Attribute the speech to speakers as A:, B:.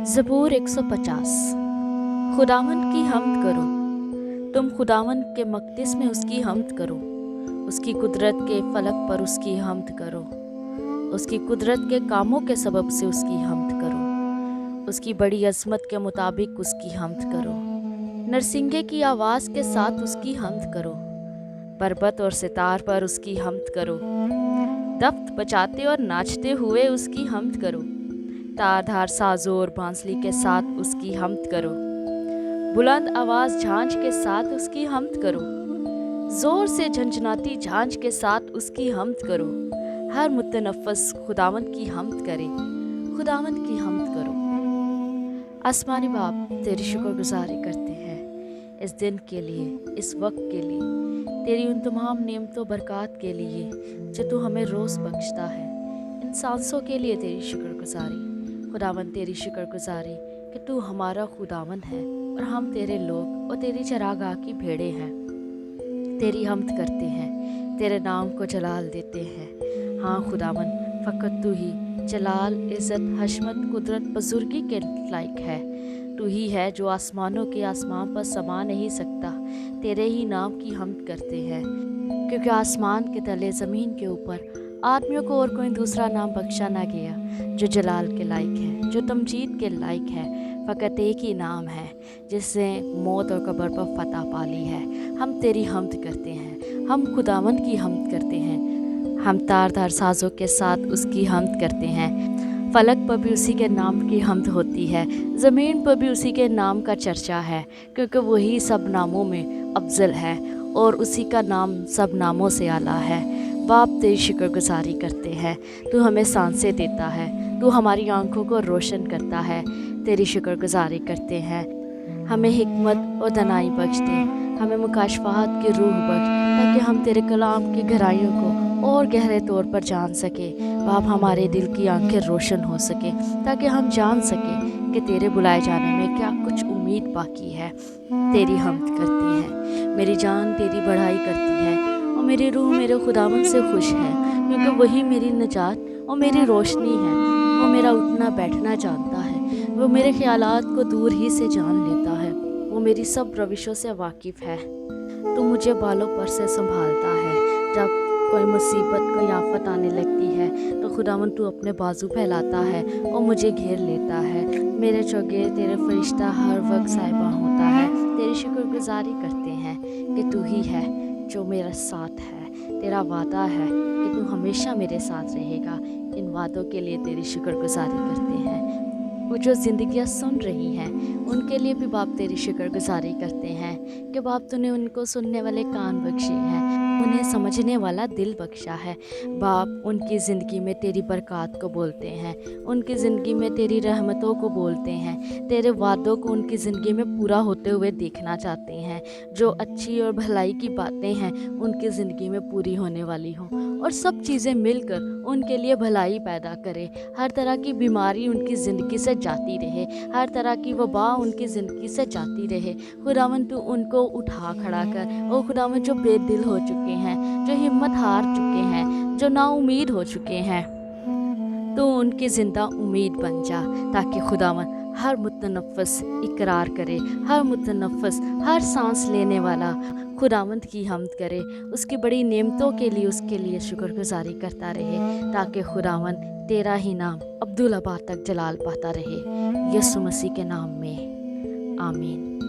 A: ज़बूर 150। खुदावंद की हम्द करो, तुम खुदावंद के मक़दिस में उसकी हम्द करो। उसकी कुदरत के फलक पर उसकी हम्द करो, उसकी कुदरत के कामों के सबब से उसकी हम्द करो। उसकी बड़ी अज़मत के मुताबिक उसकी हम्द करो। नरसिंगे की आवाज़ के साथ उसकी हम्द करो। परबत और सितार पर उसकी हम्द करो। दफ्त बजाते और नाचते हुए उसकी हम्द करो। तारधार साज़ों और बांसुरी के साथ उसकी हम्द करो। बुलंद आवाज़ झांझ के साथ उसकी हम्द करो। ज़ोर से झंझनाती झांझ के साथ उसकी हम्द करो। हर मुतनफ़्फ़िस खुदावंद की हम्द करे, खुदावंद की हम्द करो। आसमानी बाप, तेरी शुक्रगुज़ारी करते हैं इस दिन के लिए, इस वक्त के लिए, तेरी उन तमाम नेमतों बरक़ात के लिए जो तू हमें रोज़ बख्शता है। इन सांसों के लिए तेरी शुक्रगुज़ारी खुदावंद, तेरी शुक्रगुज़ारी कि तू हमारा खुदावंद है और हम तेरे लोग और तेरी चरागाह की भेड़ें हैं। तेरी हम्द करते हैं, तेरे नाम को जलाल देते हैं। हाँ खुदावंद, फ़कत तू ही जलाल, इज़्ज़त, हशमत, कुदरत, बुज़ुर्गी के लायक है। तू ही है जो आसमानों के आसमान पर समा नहीं सकता। तेरे ही नाम की हम्द करते हैं, क्योंकि आसमान के तले ज़मीन के ऊपर आदमियों को और कोई दूसरा नाम बख्शा ना गया जो जलाल के लायक है, जो तमजीद के लायक है। फ़कत एक ही नाम है जिसने मौत और कब्र पर फतह पाली है। हम तेरी हम्द करते हैं, हम खुदावंद की हम्द करते हैं। हम तारधार साज़ों के साथ उसकी हम्द करते हैं। फलक पर भी उसी के नाम की हम्द होती है, ज़मीन पर भी उसी के नाम का चर्चा है, क्योंकि वही सब नामों में अफजल है और उसी का नाम सब नामों से आला है। बाप, तेरी शुक्रगुज़ारी करते हैं, तू हमें सांसें देता है, तू हमारी आंखों को रोशन करता है। तेरी शुक्रगुज़ारी करते हैं, हमें हिकमत और दनाई बख्श दे, हमें मुकाशफात की रूह बख्श, ताकि हम तेरे कलाम की गहराइयों को और गहरे तौर पर जान सके। बाप, हमारे दिल की आंखें रोशन हो सके, ताकि हम जान सके कि तेरे बुलाए जाने में क्या कुछ उम्मीद बाकी है। तेरी हम्द करती है, मेरी जान तेरी बढ़ाई करती है और मेरी रूह मेरे खुदावंद से खुश है, क्योंकि वही मेरी निजात और मेरी रोशनी है। वो मेरा उठना बैठना जानता है, वो मेरे ख़यालात को दूर ही से जान लेता है, वो मेरी सब रविशों से वाकिफ़ है। तू मुझे बालों पर से संभालता है। जब कोई मुसीबत, कोई आफत आने लगती है तो खुदावंद तू अपने बाजू फैलाता है और मुझे घेर लेता है। मेरे चौगे तेरे फरिश्ता हर वक्त साहिबा होता है। तेरी शुक्रगुज़ारी करते हैं कि तू ही है जो मेरा साथ है। तेरा वादा है कि तू हमेशा मेरे साथ रहेगा। इन वादों के लिए तेरी शुक्रगुज़ारी करते हैं। वो जो ज़िंदगियाँ सुन रही हैं उनके लिए भी बाप तेरी शुक्रगुज़ारी करते हैं कि बाप तूने उनको सुनने वाले कान बख्शे हैं, उन्हें समझने वाला दिल बख्शा है। बाप, उनकी ज़िंदगी में तेरी बरक़ात को बोलते हैं, उनकी ज़िंदगी में तेरी रहमतों को बोलते हैं, तेरे वादों को उनकी ज़िंदगी में पूरा होते हुए देखना चाहते हैं। जो अच्छी और भलाई की बातें हैं उनकी ज़िंदगी में पूरी होने वाली हों और सब चीज़ें मिलकर उनके लिए भलाई पैदा करे। हर तरह की बीमारी उनकी ज़िंदगी से जाती रहे, हर तरह की वबा उनकी ज़िंदगी से जाती रहे। खुदावंद तू उनको उठा खड़ा कर। ओ खुदावंद, जो बेदिल हो चुके हैं, जो हिम्मत हार चुके हैं, जो नाउमीद हो चुके हैं, तो उनकी ज़िंदा उम्मीद बन जा, ताकि खुदावंद हर मुतनफ़्फ़िस इकरार करे, हर मुतनफ़्फ़िस, हर सांस लेने वाला खुदावंद की हम्द करे, उसकी बड़ी नेमतों के लिए उसके लिए शुक्रगुज़ारी करता रहे, ताकि खुदावंद तेरा ही नाम अब्दुल आबाद तक जलाल पाता रहे। यीशु मसीह के नाम में, आमीन।